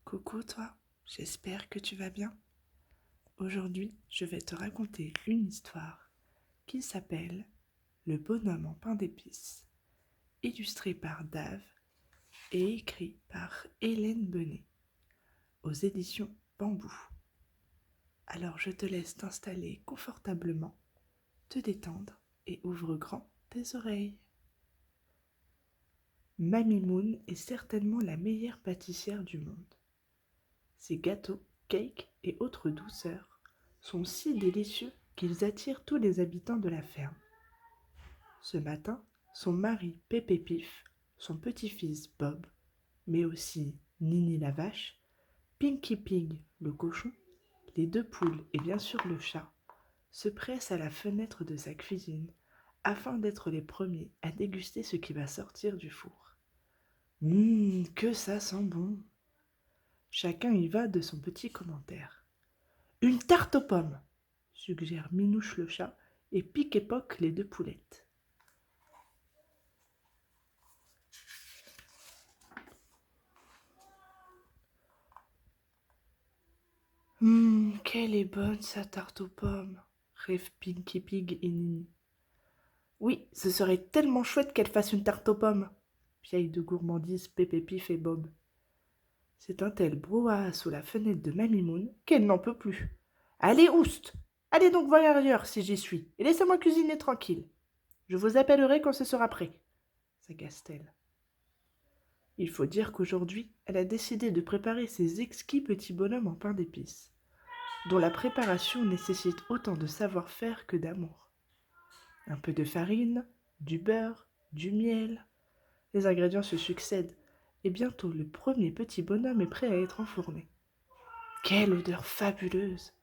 Coucou toi, j'espère que tu vas bien. Aujourd'hui, je vais te raconter une histoire qui s'appelle Le bonhomme en pain d'épices, illustrée par Dave et écrit par Hélène Benet, aux éditions Bambou. Alors je te laisse t'installer confortablement, te détendre et ouvre grand tes oreilles. Mamie Moon est certainement la meilleure pâtissière du monde. Ses gâteaux, cakes et autres douceurs sont si délicieux qu'ils attirent tous les habitants de la ferme. Ce matin, son mari Pépé Pif, son petit-fils Bob, mais aussi Nini la vache, Pinky Pig le cochon, les deux poules et bien sûr le chat, se pressent à la fenêtre de sa cuisine afin d'être les premiers à déguster ce qui va sortir du four. Que ça sent bon! Chacun y va de son petit commentaire. Une tarte aux pommes, suggère Minouche le chat et Pic et Poc les deux poulettes. Qu'elle est bonne sa tarte aux pommes, rêvent Pinky Pig et Nini. Oui, ce serait tellement chouette qu'elle fasse une tarte aux pommes, piaillent de gourmandise Pépé Pif et Bob. C'est un tel brouhaha sous la fenêtre de Mamie Moon qu'elle n'en peut plus. Allez, oust! Allez donc voir ailleurs si j'y suis, et laissez-moi cuisiner tranquille. Je vous appellerai quand ce sera prêt, s'agace-t-elle. Il faut dire qu'aujourd'hui, elle a décidé de préparer ces exquis petits bonhommes en pain d'épices, dont la préparation nécessite autant de savoir-faire que d'amour. Un peu de farine, du beurre, du miel. Les ingrédients se succèdent, et bientôt le premier petit bonhomme est prêt à être enfourné. Quelle odeur fabuleuse!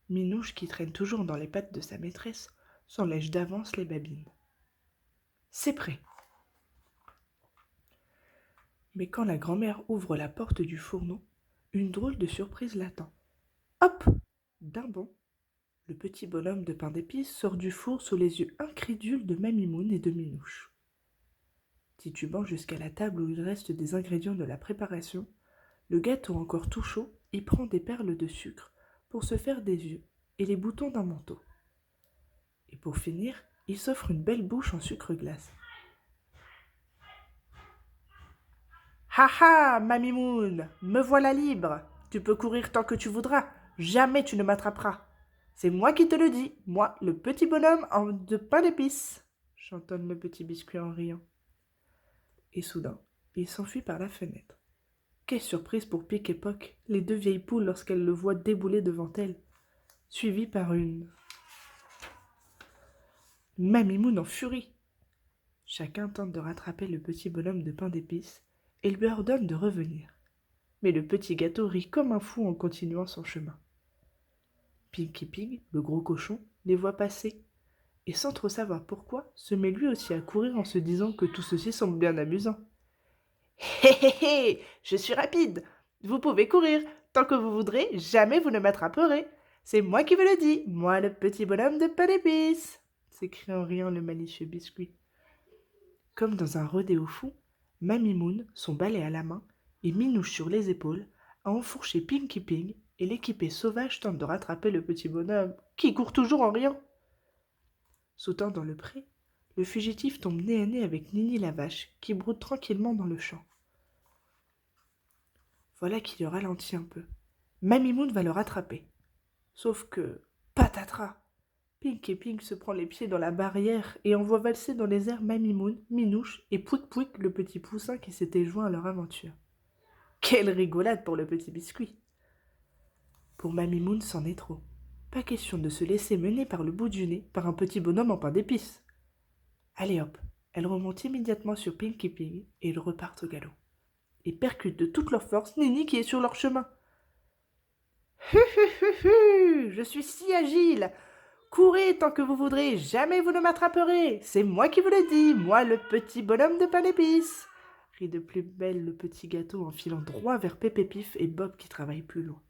Minouche, qui traîne toujours dans les pattes de sa maîtresse, s'enlèche d'avance les babines. C'est prêt! Mais quand la grand-mère ouvre la porte du fourneau, une drôle de surprise l'attend. Hop! D'un bond, le petit bonhomme de pain d'épices sort du four sous les yeux incrédules de Mamie Moon et de Minouche. Titubant jusqu'à la table où il reste des ingrédients de la préparation, le gâteau encore tout chaud y prend des perles de sucre pour se faire des yeux et les boutons d'un manteau. Et pour finir, il s'offre une belle bouche en sucre glace. Ha ha, Mamie Moon, me voilà libre. Tu peux courir tant que tu voudras, jamais tu ne m'attraperas. C'est moi qui te le dis, moi, le petit bonhomme de pain d'épices, chantonne le petit biscuit en riant. Et soudain, il s'enfuit par la fenêtre. Quelle surprise pour Pic et Poc, les deux vieilles poules lorsqu'elles le voient débouler devant elles, suivies par une Mamie Moon en furie. Chacun tente de rattraper le petit bonhomme de pain d'épices et lui ordonne de revenir. Mais le petit gâteau rit comme un fou en continuant son chemin. Pinky Pig, le gros cochon, les voit passer, et sans trop savoir pourquoi, se met lui aussi à courir en se disant que tout ceci semble bien amusant. Hé hé hé, je suis rapide. Vous pouvez courir, tant que vous voudrez, jamais vous ne m'attraperez. C'est moi qui vous le dis, moi le petit bonhomme de pain d'épices, s'écrie en riant le malicieux biscuit. Comme dans un rodéo fou, Mamie Moon, son balai à la main, et Minouche sur les épaules, a enfourché Pinky Pig, et l'équipée sauvage tente de rattraper le petit bonhomme, qui court toujours en riant. Sautant dans le pré, le fugitif tombe nez à nez avec Nini la vache, qui broude tranquillement dans le champ. Voilà qui le ralentit un peu. Mamie Moon va le rattraper. Sauf que, patatras, Pinky Pig se prend les pieds dans la barrière et envoie valser dans les airs Mamie Moon, Minouche et Pouic Pouic, le petit poussin qui s'était joint à leur aventure. Quelle rigolade pour le petit biscuit! Pour Mamie Moon, c'en est trop. Pas question de se laisser mener par le bout du nez par un petit bonhomme en pain d'épices. Allez hop, elle remonte immédiatement sur Pinky Pig et ils repartent au galop. Et percutent de toute leur force Nini qui est sur leur chemin. Je suis si agile! Courez tant que vous voudrez, jamais vous ne m'attraperez. C'est moi qui vous le dis, moi le petit bonhomme de pain d'épices, rit de plus belle le petit gâteau en filant droit vers Pépé Pif et Bob qui travaillent plus loin.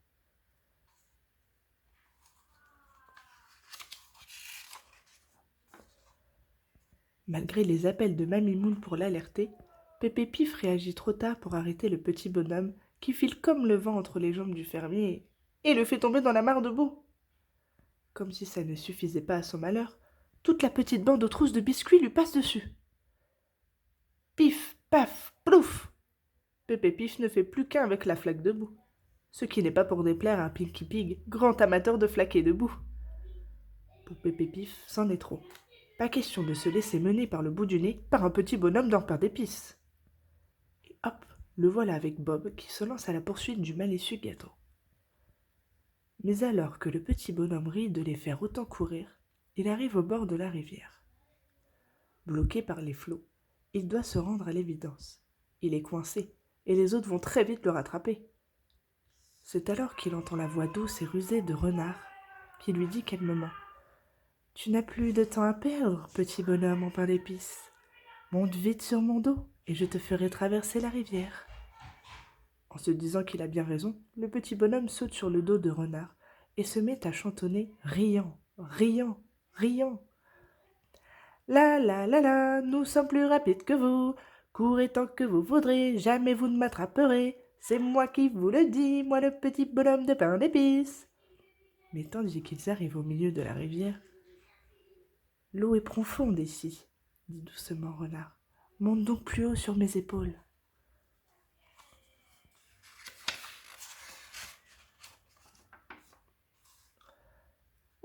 Malgré les appels de Mamie Moon pour l'alerter, Pépé Pif réagit trop tard pour arrêter le petit bonhomme qui file comme le vent entre les jambes du fermier et le fait tomber dans la mare de boue. Comme si ça ne suffisait pas à son malheur, toute la petite bande aux trousses de biscuits lui passe dessus. Pif, paf, plouf! Pépé Pif ne fait plus qu'un avec la flaque de boue, ce qui n'est pas pour déplaire à Pinky Pig, grand amateur de flaquer de boue. Pour Pépé Pif, c'en est trop. Pas question de se laisser mener par le bout du nez par un petit bonhomme d'un pain d'épices. Et hop, le voilà avec Bob qui se lance à la poursuite du malicieux gâteau. Mais alors que le petit bonhomme rit de les faire autant courir, il arrive au bord de la rivière. Bloqué par les flots, il doit se rendre à l'évidence. Il est coincé, et les autres vont très vite le rattraper. C'est alors qu'il entend la voix douce et rusée de Renard, qui lui dit calmement « Tu n'as plus de temps à perdre, petit bonhomme en pain d'épices. Monte vite sur mon dos, et je te ferai traverser la rivière. » En se disant qu'il a bien raison, le petit bonhomme saute sur le dos de Renard et se met à chantonner, riant, riant, riant. La la la la, nous sommes plus rapides que vous. Courez tant que vous voudrez, jamais vous ne m'attraperez. C'est moi qui vous le dis, moi le petit bonhomme de pain d'épices. Mais tandis qu'ils arrivent au milieu de la rivière, l'eau est profonde ici, dit doucement Renard. Monte donc plus haut sur mes épaules.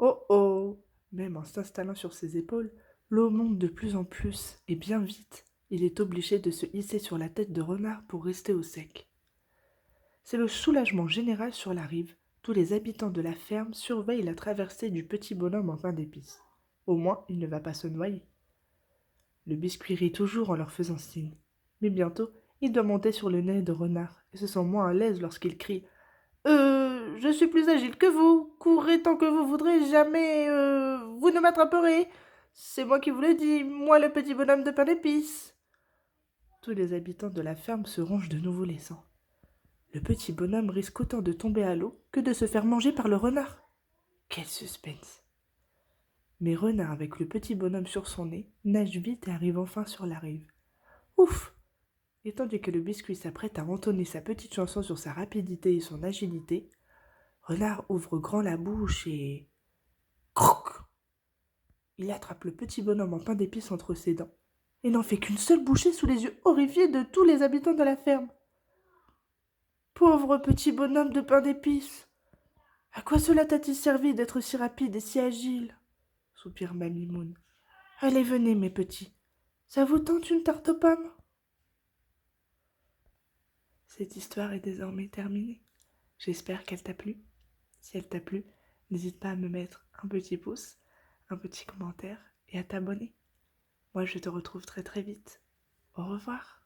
Oh oh! Même en s'installant sur ses épaules, l'eau monte de plus en plus, et bien vite, il est obligé de se hisser sur la tête de Renard pour rester au sec. C'est le soulagement général sur la rive. Tous les habitants de la ferme surveillent la traversée du petit bonhomme en pain d'épices. Au moins, il ne va pas se noyer. Le biscuit rit toujours en leur faisant signe. Mais bientôt, il doit monter sur le nez de Renard et se sent moins à l'aise lorsqu'il crie « je suis plus agile que vous. Courez tant que vous voudrez, jamais, vous ne m'attraperez. C'est moi qui vous le dis, moi le petit bonhomme de pain d'épices. » Tous les habitants de la ferme se rongent de nouveau les sangs. Le petit bonhomme risque autant de tomber à l'eau que de se faire manger par le renard. Quel suspense! Mais Renard, avec le petit bonhomme sur son nez, nage vite et arrive enfin sur la rive. Ouf! Et tandis que le biscuit s'apprête à entonner sa petite chanson sur sa rapidité et son agilité, Renard ouvre grand la bouche et... Croc! Il attrape le petit bonhomme en pain d'épices entre ses dents et n'en fait qu'une seule bouchée sous les yeux horrifiés de tous les habitants de la ferme. Pauvre petit bonhomme de pain d'épices! À quoi cela t'a-t-il servi d'être si rapide et si agile? Soupire Mamie Moon. Allez, venez, mes petits. Ça vous tente une tarte aux pommes? Cette histoire est désormais terminée. J'espère qu'elle t'a plu. Si elle t'a plu, n'hésite pas à me mettre un petit pouce, un petit commentaire et à t'abonner. Moi, je te retrouve très très vite. Au revoir.